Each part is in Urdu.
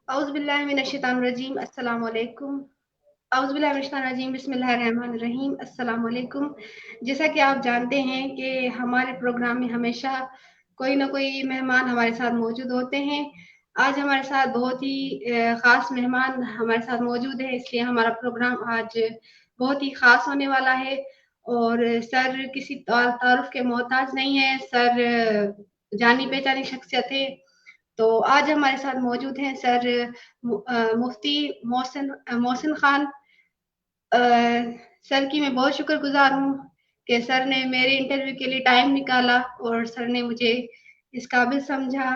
اعوذ باللہ من الشیطان الرجیم السلام علیکم. اعوذ باللہ من الشیطان الرجیم بسم اللہ الرحمن الرحیم السلام علیکم. جیسا کہ آپ جانتے ہیں کہ ہمارے پروگرام میں ہمیشہ کوئی نہ کوئی مہمان ہمارے ساتھ موجود ہوتے ہیں. آج ہمارے ساتھ بہت ہی خاص مہمان ہمارے ساتھ موجود ہیں، اس لیے ہمارا پروگرام آج بہت ہی خاص ہونے والا ہے. اور سر کسی تعارف کے محتاج نہیں ہے، سر جانی پہچانی شخصیت ہے. تو آج ہمارے ساتھ موجود ہیں سر مفتی محسن خان. سر کی میں بہت شکر گزار ہوں کہ سر نے میرے انٹرویو کے لیے ٹائم نکالا اور سر نے مجھے اس قابل سمجھا.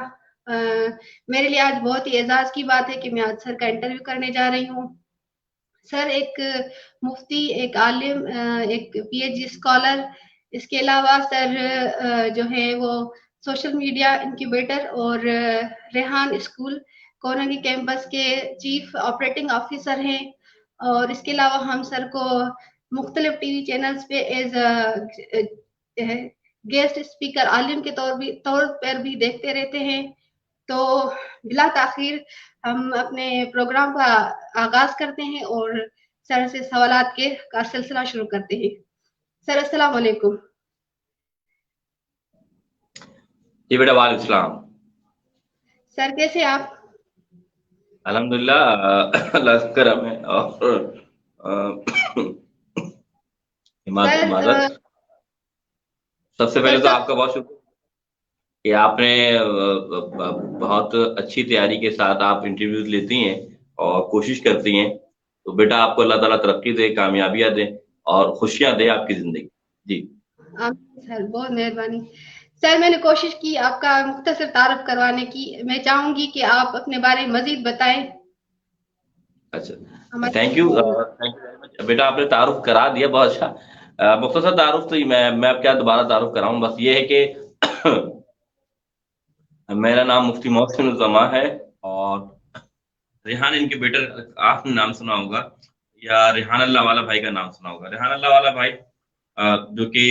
میرے لیے آج بہت ہی اعزاز کی بات ہے کہ میں آج سر کا انٹرویو کرنے جا رہی ہوں. سر ایک مفتی، ایک عالم، ایک پی ایچ ڈی اسکالر. اس کے علاوہ سر جو ہے وہ سوشل میڈیا انکیوبیٹر اور ریحان اسکول کورنگی کیمپس کے چیف آپریٹنگ آفیسر ہیں. اور اس کے علاوہ ہم سر کو مختلف ٹی وی چینلز پہ ایز گیسٹ اسپیکر عالم کے طور پر بھی دیکھتے رہتے ہیں. تو بلا تاخیر ہم اپنے پروگرام کا آغاز کرتے ہیں اور سر سے سوالات کا سلسلہ شروع کرتے ہیں. سر السلام علیکم. جی بیٹا، وعلیکم السلام. سر کیسے آپ؟ الحمدللہ، اللہ کا کرم ہے. اور حمادت. سب سے پہلے تو آپ کا بہت شکریہ کہ آپ نے بہت اچھی تیاری کے ساتھ آپ انٹرویوز لیتی ہیں اور کوشش کرتی ہیں. تو بیٹا آپ کو اللہ تعالیٰ ترقی دے، کامیابیاں دے اور خوشیاں دے آپ کی زندگی. جی سر بہت مہربانی. سر میں نے کوشش کی آپ کا مختصر تعارف کروانے کی. میں چاہوں گی کہ آپ اپنے بارے میں مزید بتائیں. اچھا، تھینک یو ویری مچ. بیٹا آپ نے تعارف کرا دیا، بہت اچھا. مختصر تعارف تو میں اب کیا دوبارہ تعارف کراؤں. بس یہ ہے کہ میرا نام مفتی محسن الزما ہے اور ریحان انکیوبیٹر آپ نے نام سنا ہوگا یا ریحان اللہ والا بھائی کا نام سنا ہوگا. ریحان اللہ والا بھائی جو کہ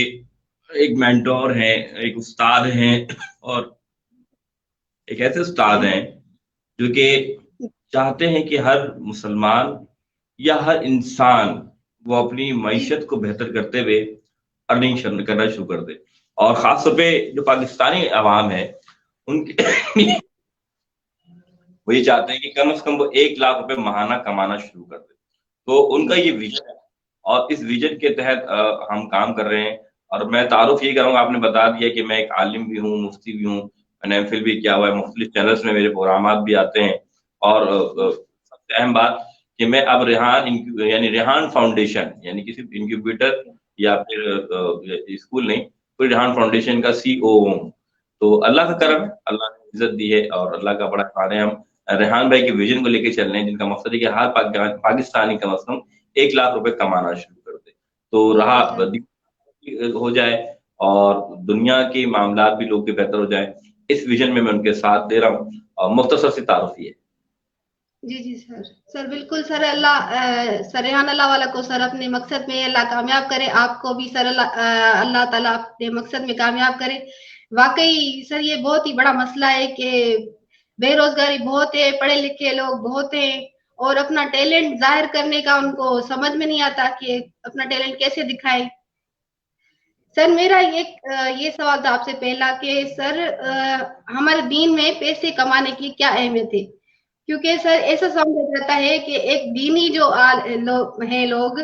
ایک مینٹور ہیں، ایک استاد ہیں اور ایک ایسے استاد ہیں جو کہ چاہتے ہیں کہ ہر مسلمان یا ہر انسان وہ اپنی معیشت کو بہتر کرتے ہوئے ارننگ کرنا شروع کر دے. اور خاص طور پہ جو پاکستانی عوام ہے ان کے وہ یہ چاہتے ہیں کہ کم از کم وہ 1 لاکھ روپے ماہانہ کمانا شروع کر دے. تو ان کا یہ ویژن ہے اور اس ویژن کے تحت ہم کام کر رہے ہیں. اور میں تعارف یہ کروں گا، آپ نے بتا دیا کہ میں ایک عالم بھی ہوں، مفتی بھی ہوں، میں نے ایم فل بھی کیا ہوا ہے، مختلف چینلز میں میرے پروگرامات بھی آتے ہیں. اور سب سے اہم بات کہ میں اب ریحان فاؤنڈیشن یعنی کسی انکیوبیٹر یا پھر اسکول نہیں، کوئی ریحان فاؤنڈیشن کا CEO ہوں. تو اللہ کا کرم ہے، اللہ نے عزت دی ہے اور اللہ کا بڑا کار ہے. ہم ریحان بھائی کے ویژن کو لے کے چل رہے ہیں جن کا مقصد ہے کہ ہر پاکستانی کم از کم 1 لاکھ روپے کمانا شروع کر دے تو رہا ہو جائے اور دنیا کے معاملات بھی لوگ کے بہتر ہو جائیں. اس ویژن میں ان کے ساتھ دے رہا ہوں اور مختصر سی تعارف یہ ہے. جی سر بالکل. سر سر ریحان اللہ والا کو سر اپنے مقصد میں اللہ کامیاب کرے. آپ کو بھی سر اللہ تعالیٰ اپنے مقصد میں کامیاب کرے. واقعی سر یہ بہت ہی بڑا مسئلہ ہے کہ بے روزگاری بہت ہے، پڑھے لکھے لوگ بہت ہیں اور اپنا ٹیلنٹ ظاہر کرنے کا ان کو سمجھ میں نہیں آتا کہ اپنا ٹیلنٹ کیسے دکھائے. سر میرا یہ سوال تھا آپ سے پہلا کہ سر ہمارے دین میں پیسے کمانے کی کیا اہمیت ہے؟ کیونکہ سر ایسا سمجھا جاتا ہے کہ ایک دینی جو لوگ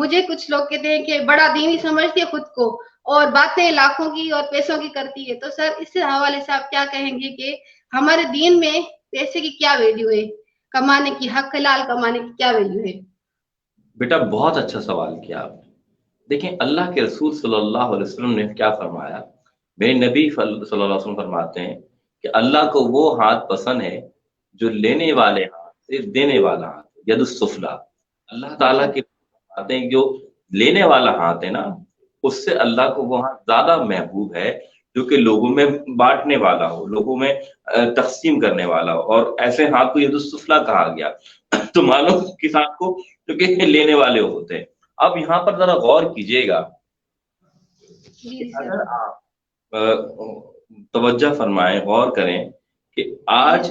مجھے کچھ لوگ کہتے ہیں کہ بڑا دینی سمجھتے ہیں خود کو اور باتیں لاکھوں کی اور پیسوں کی کرتی ہے. تو سر اس حوالے سے آپ کیا کہیں گے کہ ہمارے دین میں پیسے کی کیا ویلیو ہے، کمانے کی، حق حلال کمانے کی کیا ویلیو ہے؟ بیٹا بہت اچھا سوال کیا آپ نے. دیکھیں اللہ کے رسول صلی اللہ علیہ وسلم نے کیا فرمایا. میرے نبی صلی اللہ علیہ وسلم فرماتے ہیں کہ اللہ کو وہ ہاتھ پسند ہے جو لینے والے ہاتھ سے دینے والا ہاتھ، ید السفلا. اللہ تعالیٰ کے فرماتے ہیں جو لینے والا ہاتھ ہے نا، اس سے اللہ کو وہ ہاتھ زیادہ محبوب ہے جو کہ لوگوں میں بانٹنے والا ہو، لوگوں میں تقسیم کرنے والا ہو. اور ایسے ہاتھ کو ید السفلا کہا گیا. تو معلوم کس ہاتھ کو؟ جو کہ لینے والے ہوتے ہیں. اب یہاں پر ذرا غور کیجئے گا کہ اگر آپ توجہ فرمائیں، غور کریں کہ آج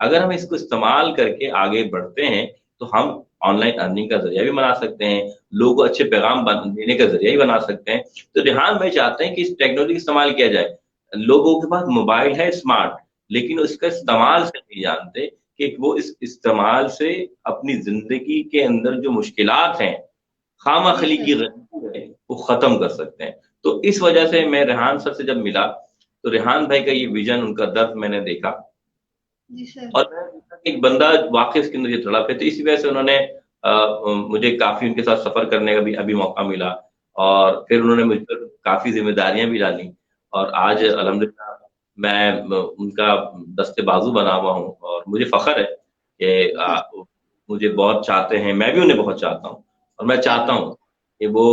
اگر ہم اس کو استعمال کر کے آگے بڑھتے ہیں تو ہم آن لائن ارننگ کا ذریعہ بھی بنا سکتے ہیں، لوگوں کو اچھے پیغام دینے کا ذریعہ بھی بنا سکتے ہیں۔ تو ریحان بھائی چاہتے ہیں کہ اس ٹیکنالوجی کا استعمال کیا جائے۔ لوگوں کے پاس موبائل ہے اسمارٹ، لیکن اس کا استعمال سے نہیں جانتے کہ وہ اس استعمال سے اپنی زندگی کے اندر جو مشکلات ہیں، خامہ جی خلی سر، کی رنجی ہے، وہ ختم کر سکتے ہیں۔ تو اس وجہ سے میں ریحان سر سے جب ملا تو ریحان بھائی کا یہ ویژن، ان کا درد میں نے دیکھا، جی سر، اور میں ایک بندہ واقعی اس کے اندر یہ تڑپ ہے، تو اسی وجہ سے انہوں نے مجھے کافی ان کے ساتھ سفر کرنے کا بھی ابھی موقع ملا، اور پھر انہوں نے مجھ پر کافی ذمہ داریاں بھی ڈالی، اور آج جی سر، الحمدللہ میں ان کا دستے بازو بنا ہوا ہوں، اور مجھے فخر ہے کہ سر، مجھے بہت چاہتے ہیں، میں بھی انہیں بہت چاہتا ہوں، اور میں چاہتا ہوں کہ وہ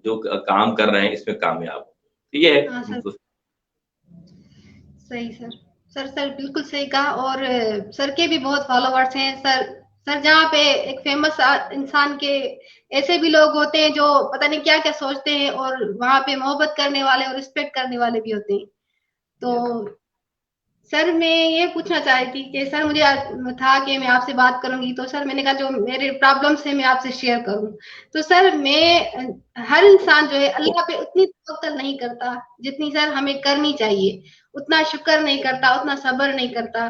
جو کام کر رہے ہیں اس میں کامیاب ہو۔ یہ ہے۔ ہاں سر، صحیح سر، سر بالکل صحیح کہا، اور سر کے بھی بہت فالوورس ہیں سر جہاں پہ ایک فیمس انسان کے ایسے بھی لوگ ہوتے ہیں جو پتہ نہیں کیا کیا سوچتے ہیں، اور وہاں پہ محبت کرنے والے اور رسپیکٹ کرنے والے بھی ہوتے ہیں۔ تو سر میں یہ پوچھنا چاہتی تھی کہ سر مجھے تھا کہ میں آپ سے بات کروں گی، تو سر میں نے کہا جو میرے پرابلمس ہیں میں آپ سے شیئر کروں۔ تو سر میں ہر انسان جو ہے اللہ پہ اتنی توکل نہیں کرتا جتنی سر ہمیں کرنی چاہیے، اتنا شکر نہیں کرتا، اتنا صبر نہیں کرتا،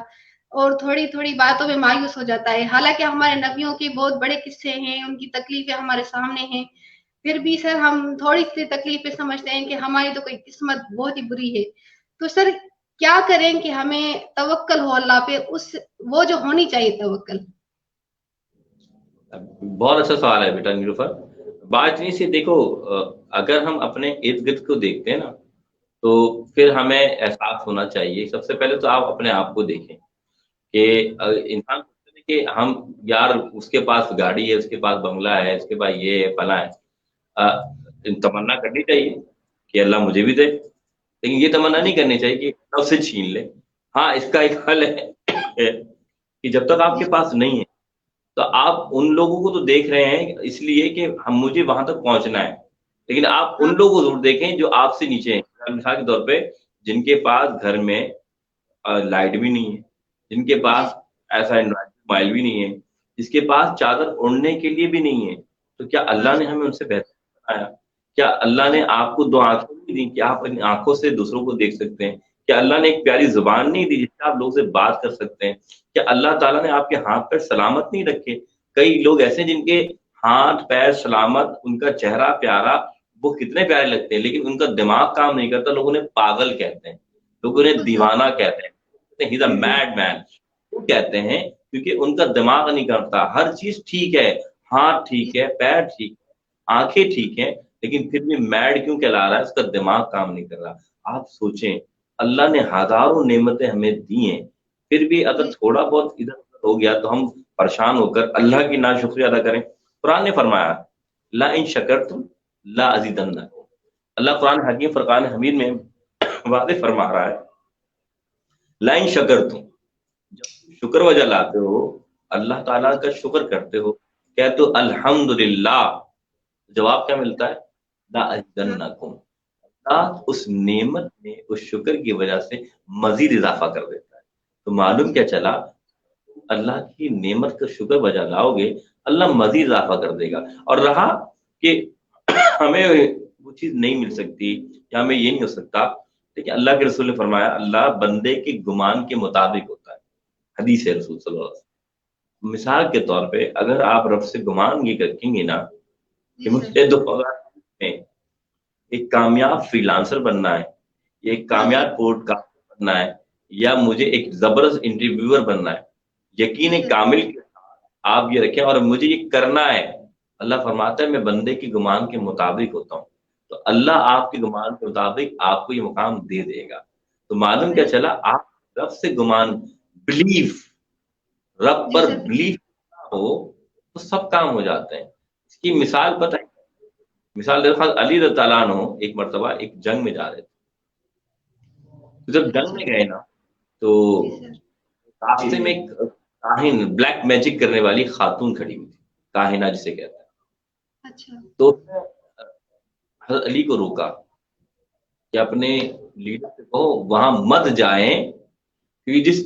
اور تھوڑی تھوڑی باتوں میں مایوس ہو جاتا ہے۔ حالانکہ ہمارے نبیوں کے بہت بڑے قصے ہیں، ان کی تکلیفیں ہمارے سامنے ہیں، پھر بھی سر ہم تھوڑی سی تکلیفیں سمجھتے ہیں کہ ہماری تو کوئی قسمت بہت ہی بری ہے۔ تو سر کیا کریں کہ ہمیں توکل ہو اللہ پہ، وہ جو ہونی چاہیے توکل؟ بہت اچھا سوال ہے بیٹا نیلوفر۔ بات نہیں سے دیکھو، اگر ہم اپنے ارد گرد کو دیکھتے ہیں نا، تو پھر ہمیں احساس ہونا چاہیے۔ سب سے پہلے تو آپ اپنے آپ کو دیکھیں کہ انسان سوچتے ہیں کہ ہم، یار اس کے پاس گاڑی ہے، اس کے پاس بنگلہ ہے، اس کے پاس یہ ہے فلاں ہے، تمنا کرنی چاہیے کہ اللہ مجھے بھی دے، لیکن یہ تمنا جی نہیں کرنی چاہیے کہ سب سے چھین لے۔ ہاں، اس کا ایک حل ہے کہ جب تک آپ جی کے پاس نہیں ہے تو آپ ان لوگوں کو تو دیکھ رہے ہیں اس لیے کہ مجھے وہاں تک پہنچنا ہے، لیکن آپ ہاں ان لوگوں کو ضرور دیکھیں جو آپ سے نیچے ہیں۔ مثال کے طور پہ جن کے پاس گھر میں لائٹ بھی نہیں ہے، جن کے جی پاس ایسا اینڈرائڈ موبائل بھی نہیں ہے، جس کے پاس چادر اڑنے کے لیے بھی نہیں ہے، تو کیا ہاں اللہ نے ہمیں ان سے بہتر بنایا؟ کیا اللہ نے آپ کو دو آنکھیں نہیں دی کہ آپ اپنی آنکھوں سے دوسروں کو دیکھ سکتے ہیں؟ کیا اللہ نے ایک پیاری زبان نہیں دی جس سے آپ لوگوں سے بات کر سکتے ہیں؟ کیا اللہ تعالیٰ نے آپ کے ہاتھ پیر سلامت نہیں رکھے؟ کئی لوگ ایسے ہیں جن کے ہاتھ پیر سلامت، ان کا چہرہ پیارا، وہ کتنے پیارے لگتے ہیں، لیکن ان کا دماغ کام نہیں کرتا، لوگ انہیں پاگل کہتے ہیں، لوگ انہیں بالکل سر، دیوانہ کہتے ہیں، ہی از اے میڈ مین وہ کہتے ہیں، کیونکہ ان کا دماغ نہیں کرتا۔ ہر چیز ٹھیک ہے، ہاتھ ٹھیک ہے، پیر ٹھیک ہے، آنکھیں ٹھیک ہیں، لیکن پھر بھی میڈ کیوں کہلا رہا ہے؟ اس کا دماغ کام نہیں کر رہا۔ آپ سوچیں، اللہ نے ہزاروں نعمتیں ہمیں دی ہیں، پھر بھی اگر جی تھوڑا بہت ادھر ادھر ہو گیا تو ہم پریشان ہو کر اللہ کی ناشکری ادا کریں۔ قرآن نے فرمایا لا ان شکرتم لا ازیدنکم۔ اللہ قرآن حکیم فرقان حمید میں واضح فرما رہا ہے لا ان شکرتم، جب تم شکر وجہ لاتے ہو، اللہ تعالیٰ کا شکر کرتے ہو، کہتے ہو الحمدللہ، جواب کیا ملتا ہے؟ لا ہاں ازیدنکم، اللہ اس نعمت میں اس شکر کی وجہ سے مزید اضافہ کر دیتا ہے۔ تو معلوم جی کیا چلا، اللہ کی نعمت کا شکر بجا لاؤ گے، اللہ مزید اضافہ کر دے گا۔ اور رہا کہ ہمیں وہ چیز نہیں مل سکتی یا ہمیں یہ نہیں ہو سکتا، لیکن اللہ کے رسول نے فرمایا اللہ بندے کے گمان کے مطابق ہوتا ہے، حدیث ہے رسول صلی اللہ علیہ وسلم۔ مثال کے طور پہ اگر آپ رب سے گمان یہ کریں گے نا کہ جی سر، مجھے 2020 میں ایک کامیاب فری لانسر بننا ہے، یا ایک ہاں جی، کامیاب پوڈ کاسٹر بننا ہے، یا مجھے ایک زبردست انٹرویور بننا ہے، جی یقین سر، کامل کے ساتھ آپ یہ رکھیں، اور مجھے یہ کرنا ہے۔ اللہ فرماتا ہے میں بندے کے گمان کے مطابق ہوتا ہوں، تو اللہ آپ کے گمان کے مطابق آپ کو یہ مقام دے دے گا۔ تو معلوم کیا صحیح، چلا، آپ رب سے گمان، بلیف، رب جی پر سر، بلیف ہو تو سب کام ہو جاتے ہیں۔ اس کی مثال پتہ ہے، مثال دیکھو، علی رضی اللہ عنہ ایک مرتبہ ایک جنگ میں جا رہے تھے، تو جب جنگ اچھا، میں گئے نا تو جی سر، راستے میں ایک کاہن، بلیک میجک کرنے والی خاتون کھڑی ہوئی تھی، کاہنہ جسے کہتے ہیں۔ اچھا، تو اس نے حضرت علی کو روکا کہ اپنے لیڈر سے کہو وہاں مت جائیں، کیونکہ جس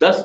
10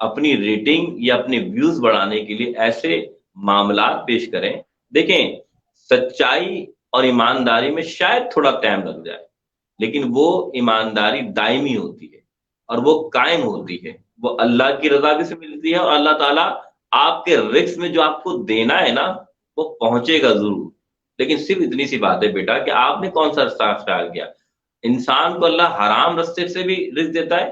اپنی ریٹنگ یا اپنے ویوز بڑھانے کے لیے ایسے معاملات پیش کریں. دیکھیں سچائی اور ایمانداری میں شاید تھوڑا ٹائم لگ جائے، لیکن وہ ایمانداری دائمی ہوتی ہے اور وہ قائم ہوتی ہے، وہ اللہ کی رضا بھی سے ملتی ہے، اور اللہ تعالیٰ آپ کے رزق میں جو آپ کو دینا ہے نا وہ پہنچے گا ضرور. لیکن صرف اتنی سی بات ہے بیٹا کہ آپ نے کون سا رستہ اختیار کیا. انسان کو اللہ حرام رستے سے بھی رزق دیتا ہے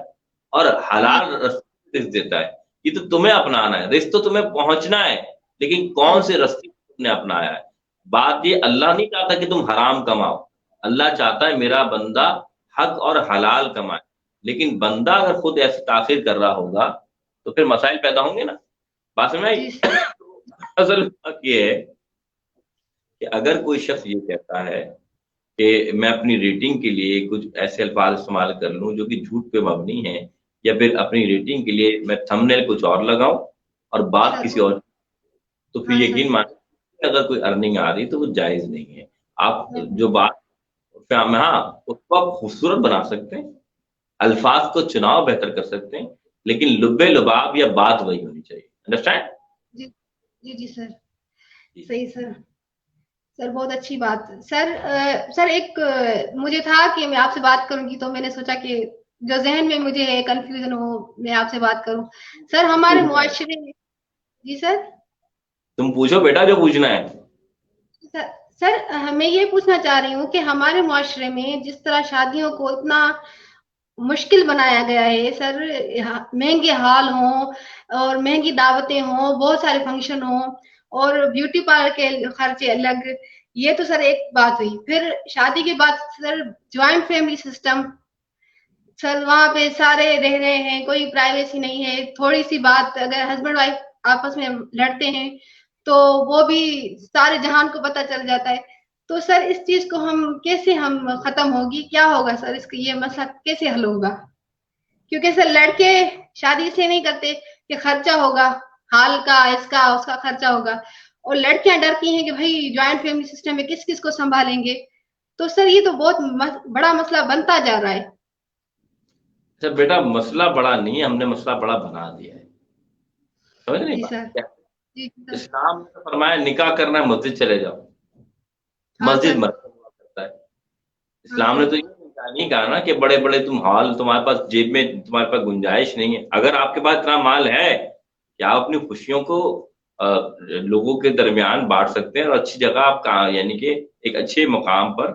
اور جی حلال رستے سے رزق دیتا ہے. یہ تو تمہیں اپنانا ہے، رزق تو تمہیں پہنچنا ہے، لیکن کون سر سے رستے تم نے اپنایا ہے. بات یہ اللہ نہیں چاہتا کہ تم حرام کماؤ، اللہ چاہتا ہے میرا بندہ حق اور حلال کمائے. لیکن بندہ اگر خود ایسے تاخیر کر رہا ہوگا تو پھر مسائل پیدا ہوں گے نا. بات سمجھ میں آئی؟ جی سر اصل بات یہ ہے کہ اگر کوئی شخص یہ کہتا ہے کہ میں اپنی ریٹنگ کے لیے کچھ ایسے الفاظ استعمال کر لوں جو کہ جھوٹ پہ مبنی ہیں، یا پھر اپنی ریٹنگ کے لیے میں تھمبنیل کچھ اور لگاؤں اور بات سر کسی اور، تو پھر ہاں سر یقین مانیں اگر کوئی ارننگ آ رہی تو وہ جائز نہیں ہے. آپ جو بات ہاں اس کو آپ خوبصورت بنا سکتے ہیں، الفاظ کو چناؤ بہتر کر سکتے ہیں، لیکن لبے لباب یا بات وہی ہونی چاہیے. انڈرسٹینڈ؟ جی جی جی سر جی صحیح سر. سر بہت اچھی بات سر. سر ایک مجھے تھا کہ میں آپ سے بات کروں گی، تو میں نے سوچا کہ جو ذہن میں مجھے کنفیوژن ہو میں آپ سے بات کروں. سر ہمارے معاشرے میں جی سر تم پوچھو بیٹا جو پوچھنا ہے. سر میں یہ پوچھنا چاہ رہی ہوں کہ ہمارے معاشرے میں جس طرح شادیوں کو اتنا مشکل بنایا گیا ہے سر، مہنگے حال ہوں اور مہنگی دعوتیں ہوں، بہت سارے فنکشن ہوں اور بیوٹی پارلر کے خرچے الگ. یہ تو سر ایک بات ہوئی. پھر شادی کے بعد سر جوائنٹ فیملی سسٹم، سر وہاں پہ سارے رہ رہے ہیں، کوئی پرائیویسی نہیں ہے. تھوڑی سی بات اگر ہسبینڈ وائف آپس میں لڑتے ہیں تو وہ بھی سارے جہان کو پتہ چل جاتا ہے. تو سر اس چیز کو کیسے ختم ہوگی، کیا ہوگا سر اس کا یہ مسئلہ کیسے حل ہوگا؟ کیونکہ سر لڑکے شادی سے نہیں کرتے کہ خرچہ ہوگا، حال کا اس کا اس کا خرچہ ہوگا، اور لڑکیاں ڈرتی ہیں کہ بھائی جوائنٹ فیملی سسٹم میں کس کس کو سنبھالیں گے. تو سر یہ تو بہت بڑا مسئلہ بنتا جا رہا ہے. اچھا بیٹا مسئلہ بڑا نہیں ہے، ہم نے مسئلہ بڑا بنا دیا ہے. سمجھ نہیں جی بات سر کیا؟ جی سر اسلام نے فرمایا نکاح کرنا ہے مسجد چلے جاؤ. ہاں مسجد سر مرکز ہوا کرتا ہے. ہاں اسلام نے سر تو یہ نہیں کہا نا کہ بڑے بڑے تم حال تمہارے پاس جیب میں تمہارے پاس گنجائش نہیں ہے. اگر آپ کے پاس اتنا مال ہے کہ آپ اپنی خوشیوں کو لوگوں کے درمیان بانٹ سکتے ہیں، اور اچھی جگہ آپ یعنی کہ ایک اچھے مقام پر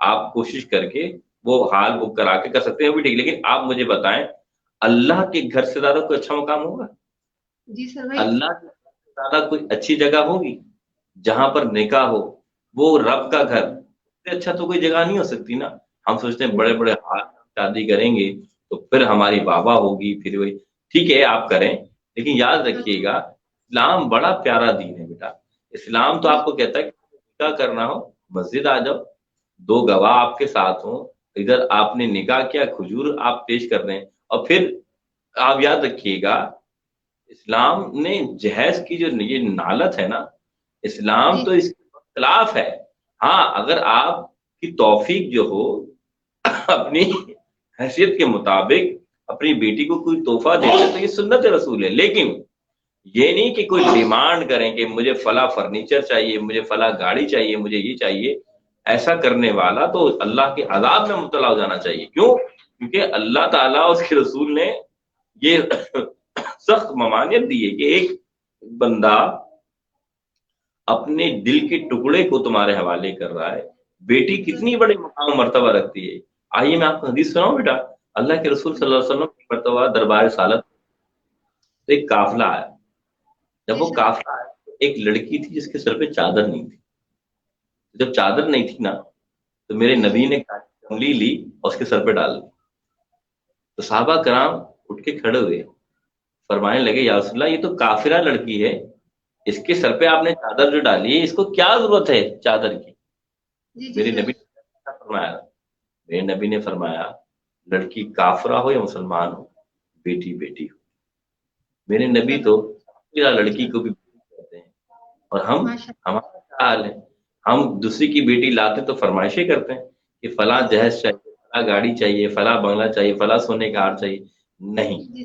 آپ کوشش کر کے وہ حال بک کرا کے کر سکتے ہیں، وہ بھی ٹھیک. لیکن آپ مجھے بتائیں اللہ کے گھر سے زیادہ کوئی اچھا مقام ہوگا؟ جی سر بھائی اللہ کے گھر سے زیادہ کوئی اچھی جگہ ہوگی جہاں پر نکاح ہو؟ وہ رب کا گھر، اس سے اچھا تو کوئی جگہ نہیں ہو سکتی نا. ہم سوچتے ہیں بڑے بڑے حال شادی کریں گے تو پھر ہماری بابا ہوگی، پھر وہی ٹھیک ہے آپ کریں، لیکن یاد رکھیے گا اسلام بڑا پیارا دین ہے بیٹا. اسلام تو جی آپ کو کہتا ہے کہ نکاح کرنا ہو مسجد آ جاؤ، دو گواہ آپ کے ساتھ ہوں، ادھر آپ نے نکاح کیا، کھجور آپ پیش کر رہے ہیں. اور پھر آپ یاد رکھیے گا اسلام نے جہیز کی جو یہ نالت ہے نا، اسلام جی تو اس کے خلاف ہے. ہاں اگر آپ کی توفیق جو ہو اپنی حیثیت کے مطابق اپنی بیٹی کو کوئی تحفہ دیتے تو یہ سنت رسول ہے. لیکن یہ نہیں کہ کوئی ڈیمانڈ کریں کہ مجھے فلاں فرنیچر چاہیے، مجھے فلاں گاڑی چاہیے، مجھے یہ چاہیے. ایسا کرنے والا تو اللہ کے عذاب میں مبتلا ہو جانا چاہیے. کیوں؟ کیونکہ اللہ تعالیٰ اور اس کے رسول نے یہ سخت ممانعت دی ہے کہ ایک بندہ اپنے دل کے ٹکڑے کو تمہارے حوالے کر رہا ہے. بیٹی کتنی بڑی مقام مرتبہ رکھتی ہے. آئیے میں آپ کو حدیث سناؤں بیٹا. اللہ کے رسول صلی اللہ علیہ وسلم کی مرتبہ دربار رسالت تو ایک قافلہ آیا. جب جی وہ سر قافلہ آیا تو ایک لڑکی تھی جس کے سر پہ چادر نہیں تھی. جب چادر نہیں تھی نا تو میرے جی نبی نے کملی لی اور اس کے سر پہ ڈال دی. تو صحابہ کرام اٹھ کے کھڑے ہوئے، فرمانے لگے یا رسول اللہ یہ تو کافرہ لڑکی ہے، اس کے سر پہ آپ نے چادر جو ڈالی ہے اس کو کیا ضرورت ہے چادر کی؟ جی جی میرے سر نبی نے فرمایا، میرے نبی نے فرمایا لڑکی کافرہ ہو یا مسلمان ہو، بیٹی بیٹی ہو. میرے نبی تو لڑکی کو بھی کہتے ہیں. اور ماشاء ہمارا کیا حال ہے؟ ہم دوسری کی بیٹی لاتے تو فرمائشیں کرتے ہیں کہ فلاں اللہ. جہیز چاہیے، فلاں گاڑی چاہیے، فلاں بنگلہ چاہیے، فلاں سونے کا ہار چاہیے. نہیں، جی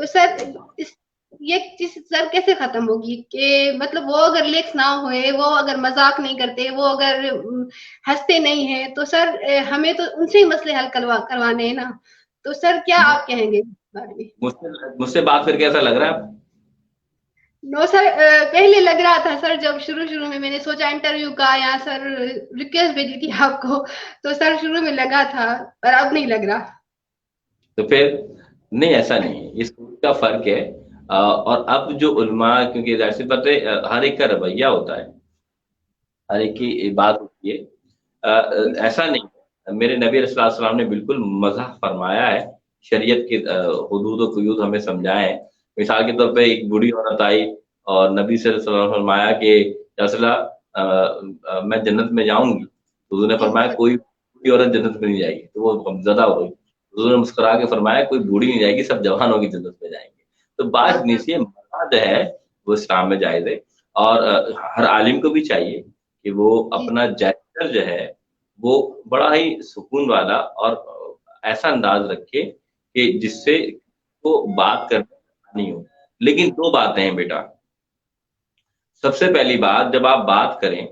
تو سر یہ چیز سر کیسے ختم ہوگی کہ مطلب وہ اگر لیکس نہ ہوئے, وہ اگر مذاق نہیں کرتے, وہ اگر ہنستے نہیں ہیں, تو سر ہمیں تو ان سے ہی مسئلے حل کروانے ہیں نا. تو سر کیا آپ کہیں گے اس بارے میں؟ مجھ سے بات کر کے ایسا لگ رہا ہے نو سر, پہلے لگ رہا تھا سر, جب شروع میں نے سوچا انٹرویو کا یا سر ریکویسٹ بھیجی تھی آپ کو, تو سر شروع میں لگا تھا, پر اب نہیں لگ رہا. تو پھر نہیں, ایسا نہیں ہے, اس کا فرق ہے. اور اب جو علماء, کیونکہ ظاہر سی بات ہے ہر ایک کا رویہ ہوتا ہے, ہر ایک کی بات ہوتی ہے. ایسا نہیں ہے, میرے نبی علیہ الصلوۃ والسلام نے بالکل مزاح فرمایا ہے, شریعت کے حدود و قیود ہمیں سمجھائے ہیں. مثال کے طور پہ ایک بوڑھی عورت آئی اور نبی صلی اللہ علیہ وسلم نے فرمایا کہ یا رسول اللہ میں جنت میں جاؤں گی, تو حضور نے فرمایا کوئی بوڑھی عورت جنت میں نہیں جائے گی, تو وہ غمزدہ ہو گئی. حضور نے مسکرا کے فرمایا کوئی بوڑھی نہیں جائے گی, سب جوان ہوگی جنت میں جائیں گے. تو بات نیچے مزاح جو ہے وہ اسلام میں جائز ہے, اور ہر عالم کو بھی چاہیے کہ وہ اپنا جائزر جو ہے وہ بڑا ہی سکون والا اور ایسا انداز رکھے کہ جس سے وہ بات کرنے نہیں ہو. لیکن دو باتیں ہیں بیٹا. سب سے پہلی بات, جب آپ بات کریں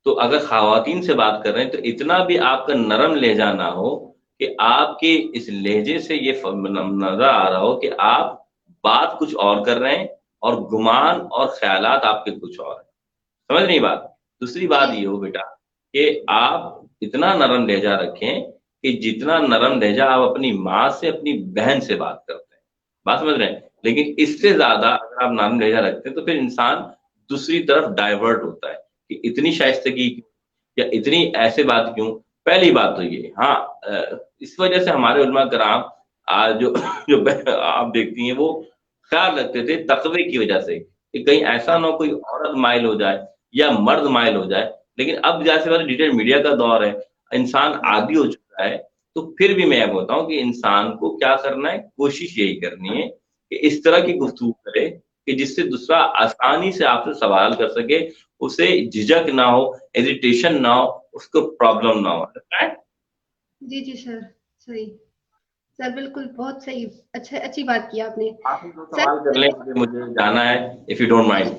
تو اگر خواتین سے بات کر رہے ہیں تو اتنا بھی آپ کا نرم لہجہ نہ ہو کہ آپ کے اس لہجے سے یہ نظر آ رہا ہو کہ آپ بات کچھ اور کر رہے ہیں اور گمان اور خیالات آپ کے کچھ اور ہیں. سمجھ نہیں بات. دوسری بات یہ ہو بیٹا کہ آپ اتنا نرم لہجہ رکھیں کہ جتنا نرم لہجہ آپ اپنی ماں سے, اپنی بہن سے بات کرتے ہیں, بات سمجھ رہے ہیں. لیکن اس سے زیادہ اگر آپ نرم لہجہ رکھتے ہیں تو پھر انسان دوسری طرف ڈائیورٹ ہوتا ہے کہ اتنی شائستگی کیوں یا اتنی ایسے بات کیوں. پہلی بات تو یہ, ہاں اس وجہ سے ہمارے علماء کرام جو آپ دیکھتی ہیں وہ خیال رکھتے تھے تقوی کی وجہ سے کہ کہیں ایسا نہ کوئی عورت مائل ہو جائے یا مرد مائل ہو جائے. لیکن اب جیسے والے ڈیجیٹل میڈیا کا دور ہے, انسان عادی ہو چکا ہے, تو پھر بھی میں بولتا ہوں کہ انسان کو کیا کرنا ہے, کوشش یہی کرنی ہے کہ اس طرح کی گفتگو کرے کہ جس سے دوسرا آسانی سے آپ سے سوال کر سکے, اسے جھجک نہ ہو, ایجیٹیشن نہ ہو, اس کو پرابلم نہ ہو. جی سر, صحیح سر, بالکل بہت صحیح, اچھی بات کی آپ نے. آپ دو سوال کر لیں, مجھے جانا ہے, اف یو ڈونٹ مائنڈ.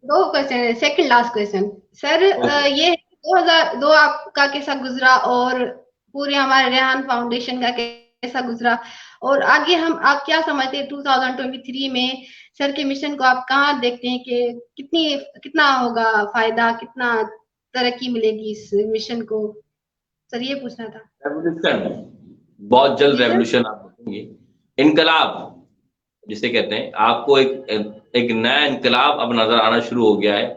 دو کوشچن ہے, سیکنڈ لاسٹ کوشچن سر. یہ 2002 آپ کا کیسا گزرا اور پورے ہمارے ریحان فاؤنڈیشن کا کیسا گزرا, اور آگے آپ کیا سمجھتے ہیں 2023 میں سر کے مشن کو آپ کہاں دیکھتے ہیں کہ کتنا ہوگا فائدہ, کتنا ترقی ملے گی اس مشن کو, سر یہ پوچھنا تھا. ریولیوشن, بہت جلد ریولیوشن آپ دیکھیں گے. انقلاب جسے کہتے ہیں, آپ کو ایک نیا انقلاب اب نظر آنا شروع ہو گیا ہے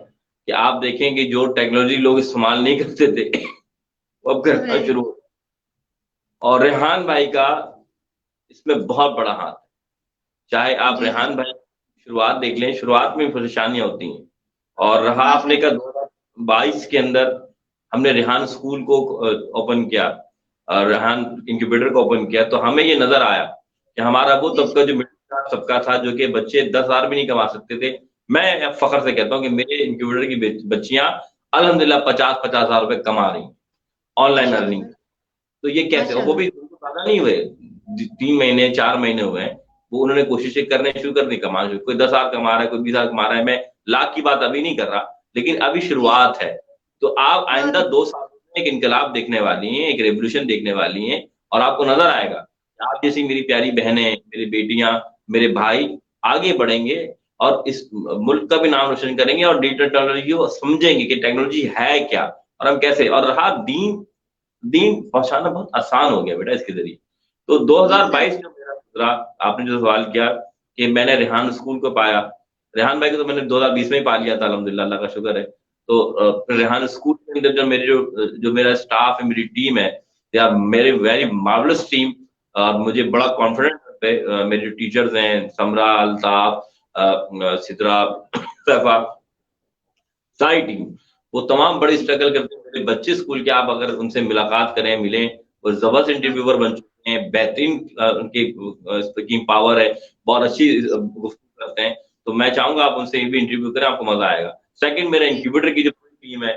کہ آپ دیکھیں کہ جو ٹیکنالوجی لوگ استعمال نہیں کرتے تھے وہ اب کرنا شروع ہو. اور ریحان بھائی کا اس میں بہت بڑا ہاتھ ہے. چاہے آپ ریحان بھائی شروعات دیکھ لیں, شروعات میں پریشانیاں ہوتی ہیں, اور رہا آپ نے کا 2022 کے اندر ہم نے ریحان اسکول کو اوپن کیا, ریحان انکیوبیٹر کو اوپن کیا, تو ہمیں یہ نظر آیا کہ ہمارا وہ طبقہ جو مڈل کلاس طبقہ تھا, جو کہ بچے 10,000 بھی نہیں کما سکتے تھے. میں فخر سے کہتا ہوں کہ میرے انکیوبیٹر کی بچیاں الحمدللہ 50,000 روپے کما رہی ہیں آن لائن ارننگ. تو یہ کیسے, وہ بھی زیادہ نہیں ہوئے, 3 مہینے 4 مہینے ہوئے ہیں, وہ انہوں نے کوششیں کرنے شروع کر دی, کمانا شروع. کوئی 10,000 کما رہا ہے, کوئی 20,000 کما رہا ہے, میں لاکھ کی بات ابھی نہیں کر رہا, لیکن ابھی شروعات ہے. تو آپ آئندہ 2 سال میں ایک انقلاب دیکھنے والی ہیں, ایک ریولیوشن دیکھنے والی ہیں, اور آپ کو نظر آئے گا آپ جیسی میری پیاری بہنیں, میری بیٹیاں, میرے بھائی آگے بڑھیں گے اور اس ملک کا بھی نام روشن کریں گے, اور ڈیجیٹل ٹیکنالوجی کو سمجھیں گے کہ ٹیکنالوجی ہے کیا اور ہم کیسے. اور رہا دین پہنچانا بہت آسان ہو گیا بیٹا اس کے ذریعے. تو 2022 جو میرا گزرا, آپ نے جو سوال کیا کہ میں نے ریحان اسکول کو پایا, ریحان بھائی کو تو میں نے 2020 میں ہی پا لیا تھا الحمدللہ, اللہ کا شکر ہے. تو ریحان اسکول کے اندر جو میرا اسٹاف ہے, میری ٹیم ہے, دے آر میری ویری مارولس ٹیم. مجھے بڑا کانفیڈنٹ ہے, میرے ٹیچرز ہیں سمرا, الطاف, سدرا, صفا, ساری ٹیم, وہ تمام بڑے اسٹرگل کرتے ہیں. میرے بچے اسکول کے, آپ اگر ان سے ملاقات کریں, ملیں, وہ زبردست انٹرویور بن چکے ہیں, بہترین ان کی اسپیکنگ پاور ہے, بہت اچھی گفتگو کرتے ہیں. تو میں چاہوں گا آپ ان سے بھی انٹرویو کریں, آپ کو مزہ آئے گا. سیکنڈ, میرا انکیوبیٹر کی جو ٹیم ہے,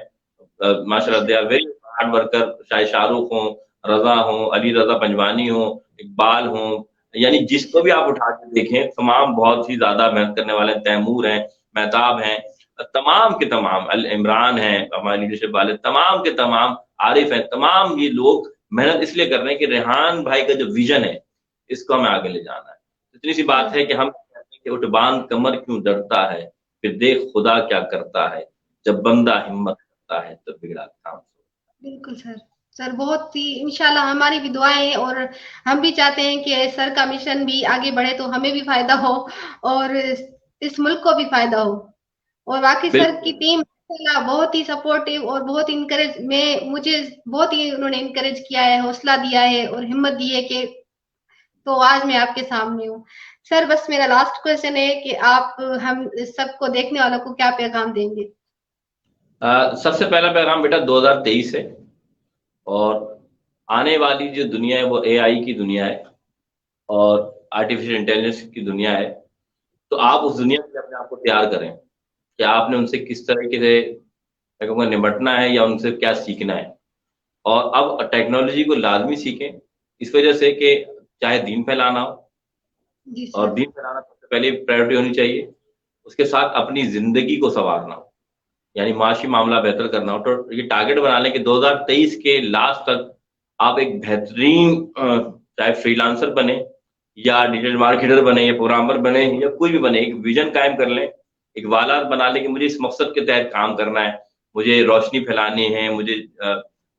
ماشاء اللہ they are very hard worker, چاہے شاہ رخ ہوں, رضا ہوں, علی رضا پنجوانی ہوں, اقبال ہوں, یعنی جس کو بھی آپ اٹھا کے دیکھیں تمام بہت ہی زیادہ محنت کرنے والے، تیمور ہیں، مہتاب ہیں، تمام کے تمام عمران ہیں ہمارے لیڈرشپ والے، تمام کے تمام عارف ہیں، تمام یہ لوگ محنت اس لیے کر رہے ہیں کہ ریحان بھائی کا جو ویژن ہے اس کو ہمیں آگے لے جانا ہے. اتنی سی بات ہے کہ ہم کہتے ہیں کہ اٹھ باندھ کمر کیوں ڈرتا ہے، پھر دیکھ خدا کیا کرتا ہے، جب بندہ ہمت کرتا ہے تو بگڑا کام. بالکل سر. سر بہت ہی انشاءاللہ ہماری بھی دعائیں ہیں اور ہم بھی چاہتے ہیں کہ سر کا مشن بھی آگے بڑھے تو ہمیں بھی فائدہ ہو اور اس ملک کو بھی فائدہ ہو. اور واقعی سر کی بالکل ٹیم بہت ہی سپورٹیو اور بہت انکریج مجھے بہت ہی انہوں نے انکریج کیا ہے، حوصلہ دیا ہے اور ہمت دی ہے کہ تو آج میں آپ کے سامنے ہوں. سر بس میرا لاسٹ کوشچن ہے کہ آپ ہم سب کو دیکھنے والوں کو کیا پیغام دیں گے؟ سب سے پہلا پیغام بیٹا 2023 ہے اور آنے والی جو دنیا ہے وہ اے آئی کی دنیا ہے اور آرٹیفیشل انٹیلیجنس کی دنیا ہے. تو آپ اس دنیا کے لیے اپنے آپ کو تیار کریں کہ آپ نے ان سے کس طریقے سے نمٹنا ہے یا ان سے کیا سیکھنا ہے. اور اب ٹیکنالوجی کو لازمی سیکھیں اس وجہ سے کہ چاہے دین پھیلانا ہو، جی اور سر. دین پھیلانا سب سے پہلے پرائیورٹی ہونی چاہیے، اس کے ساتھ اپنی زندگی کو سنوارنا ہو یعنی معاشی معاملہ بہتر کرنا ہو. تو یہ ٹارگیٹ بنا لیں کہ 2023 کے لاسٹ تک آپ ایک بہترین چاہے فری لانسر بنے یا ڈیجیٹل مارکیٹر بنے یا پروگرامر بنے یا کوئی بھی بنے، ایک ویژن قائم کر لیں، ایک والات بنا لیں کہ مجھے اس مقصد کے تحت کام کرنا ہے، مجھے روشنی پھیلانی ہے، مجھے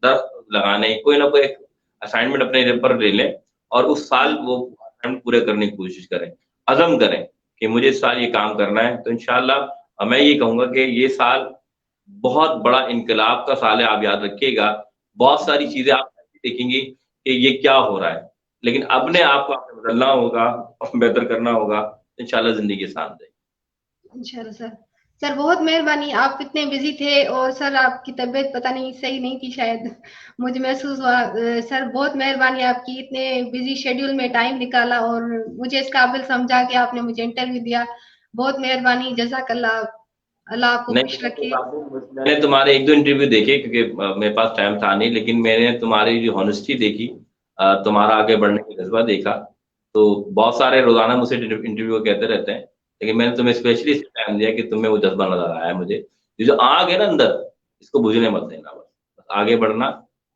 درخت لگانے، کوئی نہ کوئی ایک اسائنمنٹ اپنے پر لے لیں اور اس سال وہ پورے کرنے کی کوشش کریں، عزم کریں کہ مجھے اس سال یہ کام کرنا ہے. تو انشاءاللہ میں یہ کہوں گا کہ یہ سال بہت بڑا انقلاب کا سال ہے. آپ یاد رکھیے گا بہت ساری چیزیں آپ دیکھیں گی کہ یہ کیا ہو رہا ہے، لیکن اپنے آپ کو آپ نے بدلنا ہوگا اور بہتر کرنا ہوگا. انشاءاللہ زندگی ساتھ دے. انشاءاللہ سر. سر بہت مہربانی، آپ اتنے بزی تھے اور سر آپ کی طبیعت پتہ نہیں صحیح نہیں تھی شاید، مجھے محسوس ہوا. سر بہت مہربانی آپ کی، اتنے بزی شیڈیول میں ٹائم نکالا اور مجھے اس قابل سمجھا کہ آپ نے مجھے انٹرویو دیا. بہت مہربانی، جزاک اللہ. اللہ آپ کو خوش رکھے. میں نے تمہارے ایک دو انٹرویو دیکھے کیونکہ میرے پاس ٹائم تھا نہیں، لیکن میں نے تمہاری جو ہانسٹی دیکھی، تمہارا آگے بڑھنے کا جذبہ دیکھا. تو بہت سارے روزانہ مجھ سے انٹرویو کہتے رہتے ہیں، لیکن میں نے تمہیں اسپیشلی ٹائم دیا کہ تمہیں وہ جذبہ نظر آیا ہے. مجھے یہ جو آگ ہے نا اندر، اس کو بجھنے مت دینا، بس آگے بڑھنا.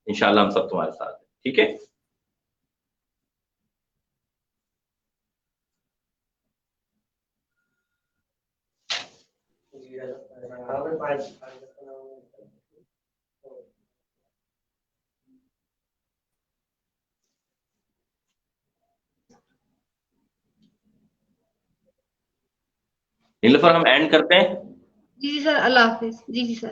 انشاءاللہ ہم سب تمہارے ساتھ ہیں. ٹھیک ہے. نیلوفر ہم اینڈ کرتے ہیں. جی جی سر، اللہ حافظ. جی جی سر.